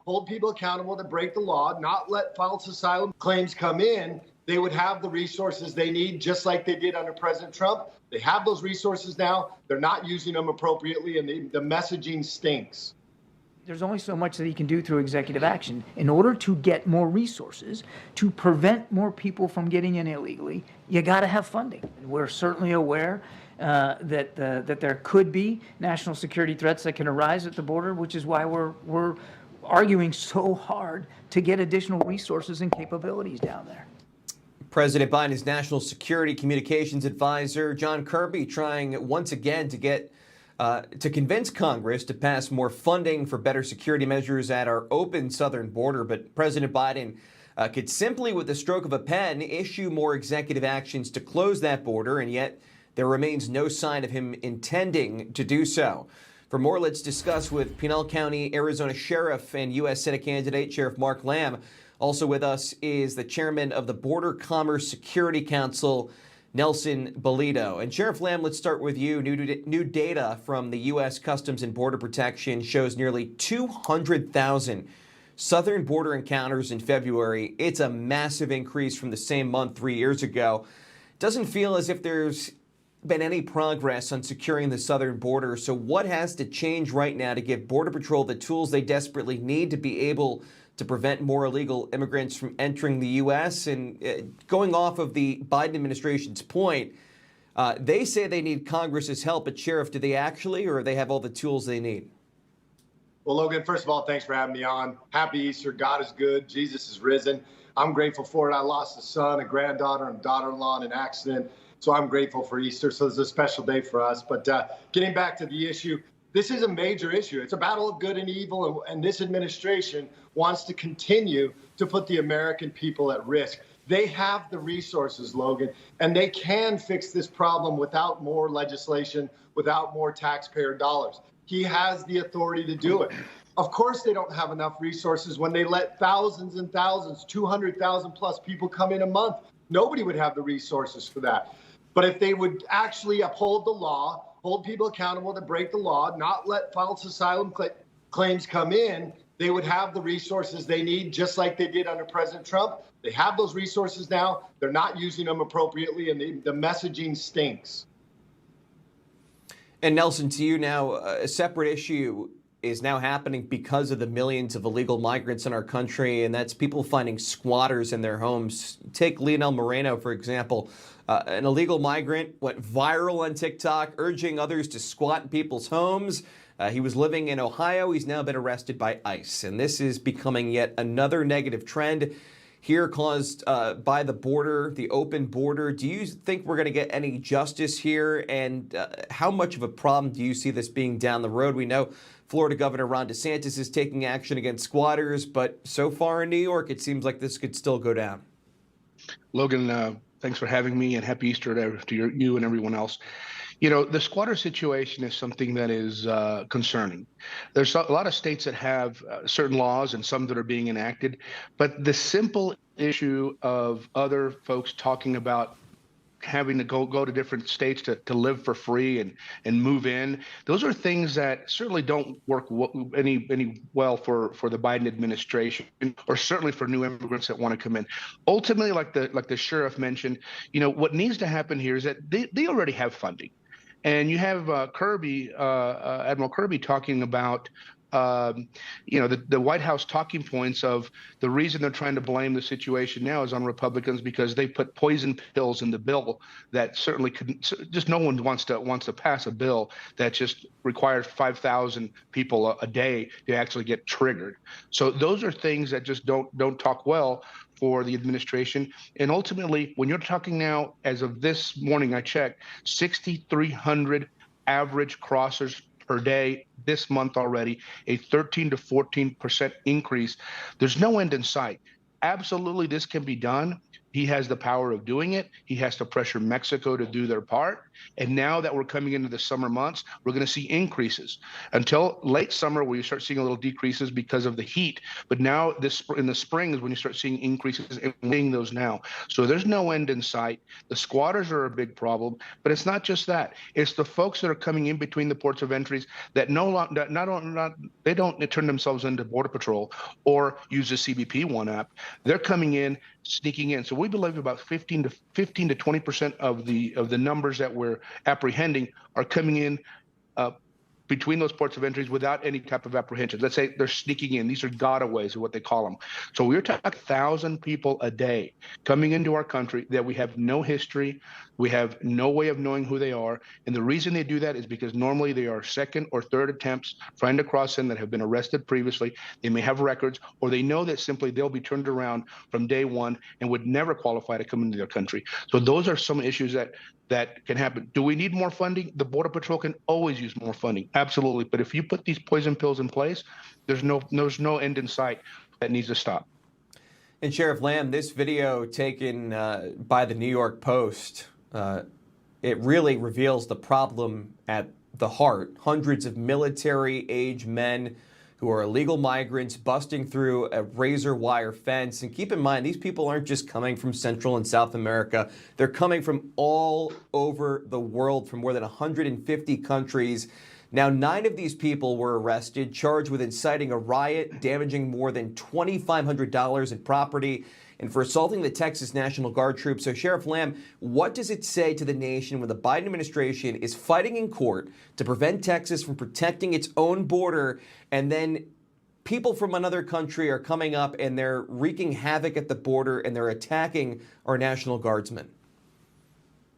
hold people accountable that break the law, not let false asylum claims come in, they would have the resources they need, just like they did under President Trump. They have those resources now. They're not using them appropriately, and the messaging stinks. There's only so much that he can do through executive action. In order to get more resources, to prevent more people from getting in illegally, you got to have funding. We're certainly aware that there could be national security threats that can arise at the border, which is why we're arguing so hard to get additional resources and capabilities down there. President Biden's National Security Communications Advisor John Kirby trying once again to convince Congress to pass more funding for better security measures at our open southern border. But President Biden could simply, with the stroke of a pen, issue more executive actions to close that border, and yet there remains no sign of him intending to do so. For more, let's discuss with Pinal County, Arizona Sheriff and U.S. Senate candidate Sheriff Mark Lamb. Also with us is the chairman of the Border Commerce Security Council, Nelson Bolito. And Sheriff Lamb, let's start with you. New data from the U.S. Customs and Border Protection shows nearly 200,000 southern border encounters in February. It's a massive increase from the same month 3 years ago. Doesn't feel as if there's been any progress on securing the southern border. So what has to change right now to give Border Patrol the tools they desperately need to be able to prevent more illegal immigrants from entering the U.S.? And going off of the Biden administration's point, they say they need Congress's help. But Sheriff, do they actually, or they have all the tools they need? Well, Logan, first of all, thanks for having me on. Happy Easter. God is good. Jesus is risen. I'm grateful for it. I lost a son, a granddaughter, and daughter-in-law in an accident. So I'm grateful for Easter. So it's a special day for us. But getting back to the issue, this is a major issue. It's a battle of good and evil, and this administration wants to continue to put the American people at risk. They have the resources, Logan, and they can fix this problem without more legislation, without more taxpayer dollars. He has the authority to do it. Of course, they don't have enough resources when they let thousands and thousands, 200,000 plus people come in a month. Nobody would have the resources for that. But if they would actually uphold the law, hold people accountable that break the law, not let false asylum claims come in, they would have the resources they need, just like they did under President Trump. They have those resources now. They're not using them appropriately, and the messaging stinks. And Nelson, to you now, a separate issue is now happening because of the millions of illegal migrants in our country, and that's people finding squatters in their homes. Take Leonel Moreno, for example. An illegal migrant went viral on TikTok, urging others to squat in people's homes. He was living in Ohio. He's now been arrested by ICE. And this is becoming yet another negative trend here caused by the border, the open border. Do you think we're going to get any justice here? And how much of a problem do you see this being down the road? We know Florida Governor Ron DeSantis is taking action against squatters, but so far in New York, it seems like this could still go down. Logan, thanks for having me, and happy Easter to you and everyone else. You know, the squatter situation is something that is concerning. There's a lot of states that have certain laws and some that are being enacted, but the simple issue of other folks talking about having to go to different states to live for free and move in, those are things that certainly don't work any well for the Biden administration, or certainly for new immigrants that want to come in. Ultimately, like the sheriff mentioned, you know, what needs to happen here is that they already have funding. And you have Admiral Kirby talking about, you know, the White House talking points of the reason they're trying to blame the situation now is on Republicans because they put poison pills in the bill that certainly couldn't. Just no one wants to pass a bill that just requires 5,000 people a day to actually get triggered. So those are things that just don't talk well for the administration. And ultimately, when you're talking now, as of this morning, I checked, 6,300 average crossers per day this month already, a 13 to 14% increase. There's no end in sight. Absolutely, this can be done. He has the power of doing it. He has to pressure Mexico to do their part. And now that we're coming into the summer months, we're going to see increases until late summer, where you start seeing a little decreases because of the heat. But now in the spring is when you start seeing increases, and we're seeing those now. So there's no end in sight. The squatters are a big problem, but it's not just that. It's the folks that are coming in between the ports of entries that they don't turn themselves into Border Patrol or use the CBP One app. They're coming in, sneaking in. So we believe about 15 to 20% of the numbers that we're apprehending are coming in between those ports of entries without any type of apprehension. Let's say they're sneaking in. These are gotaways, is what they call them. So we're talking 1,000 people a day coming into our country that we have no history. We have no way of knowing who they are. And the reason they do that is because normally they are second or third attempts trying to cross in that have been arrested previously. They may have records, or they know that simply they'll be turned around from day one and would never qualify to come into their country. So those are some issues that can happen. Do we need more funding? The Border Patrol can always use more funding, absolutely. But if you put these poison pills in place, there's no end in sight. That needs to stop. And Sheriff Lamb, this video taken by the New York Post, it really reveals the problem at the heart. Hundreds of military-age men who are illegal migrants busting through a razor wire fence. And keep in mind, these people aren't just coming from Central and South America. They're coming from all over the world, from more than 150 countries. Now, 9 of these people were arrested, charged with inciting a riot, damaging more than $2,500 in property, and for assaulting the Texas National Guard troops. So, Sheriff Lamb, what does it say to the nation when the Biden administration is fighting in court to prevent Texas from protecting its own border, and then people from another country are coming up and they're wreaking havoc at the border and they're attacking our National Guardsmen?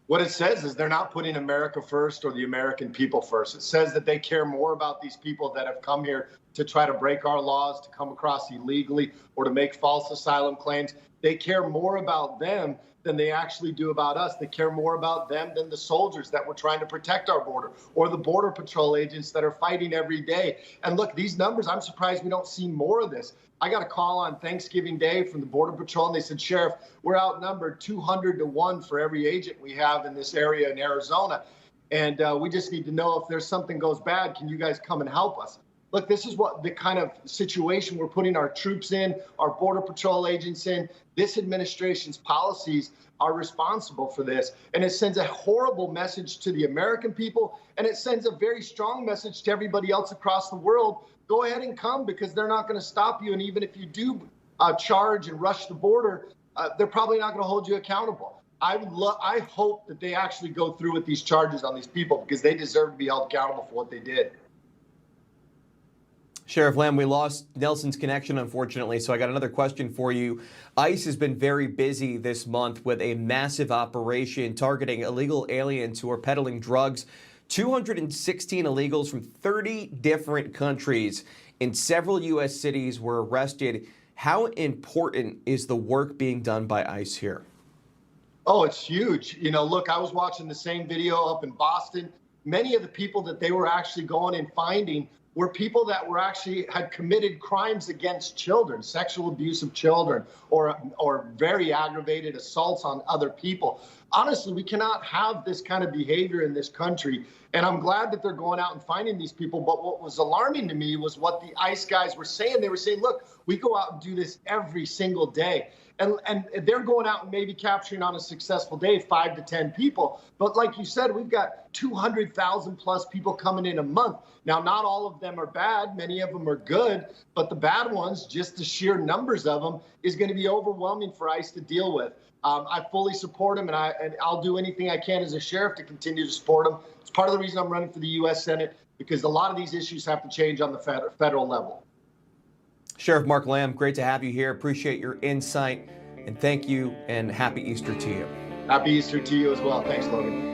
What it says is they're not putting America first or the American people first. It says that they care more about these people that have come here to try to break our laws, to come across illegally, or to make false asylum claims. They care more about them than they actually do about us. They care more about them than the soldiers that we're trying to protect our border, or the Border Patrol agents that are fighting every day. And look, these numbers, I'm surprised we don't see more of this. I got a call on Thanksgiving Day from the Border Patrol, and they said, Sheriff, we're outnumbered 200 to 1 for every agent we have in this area in Arizona. And we just need to know if there's something goes bad, can you guys come and help us? Look, this is what the kind of situation we're putting our troops in, our Border Patrol agents in. This administration's policies are responsible for this. And it sends a horrible message to the American people, and it sends a very strong message to everybody else across the world. Go ahead and come, because they're not going to stop you. And even if you do charge and rush the border, they're probably not going to hold you accountable. I hope that they actually go through with these charges on these people, because they deserve to be held accountable for what they did. Sheriff Lamb, we lost Nelson's connection, unfortunately, so I got another question for you. ICE has been very busy this month with a massive operation targeting illegal aliens who are peddling drugs. 216 illegals from 30 different countries in several U.S. cities were arrested. How important is the work being done by ICE here? Oh, it's huge. You know, look, I was watching the same video up in Boston. Many of the people that they were actually going and finding were people that were actually had committed crimes against children, sexual abuse of children, or very aggravated assaults on other people. Honestly, we cannot have this kind of behavior in this country. And I'm glad that they're going out and finding these people. But what was alarming to me was what the ICE guys were saying. They were saying, look, we go out and do this every single day. And they're going out and maybe capturing on a successful day 5 to 10 people. But like you said, we've got 200,000 plus people coming in a month. Now, not all of them are bad. Many of them are good. But the bad ones, just the sheer numbers of them, is going to be overwhelming for ICE to deal with. I fully support them, and I'll do anything I can as a sheriff to continue to support them. It's part of the reason I'm running for the U.S. Senate, because a lot of these issues have to change on the federal level. Sheriff Mark Lamb, great to have you here. Appreciate your insight, and thank you, and happy Easter to you. Happy Easter to you as well. Thanks, Logan.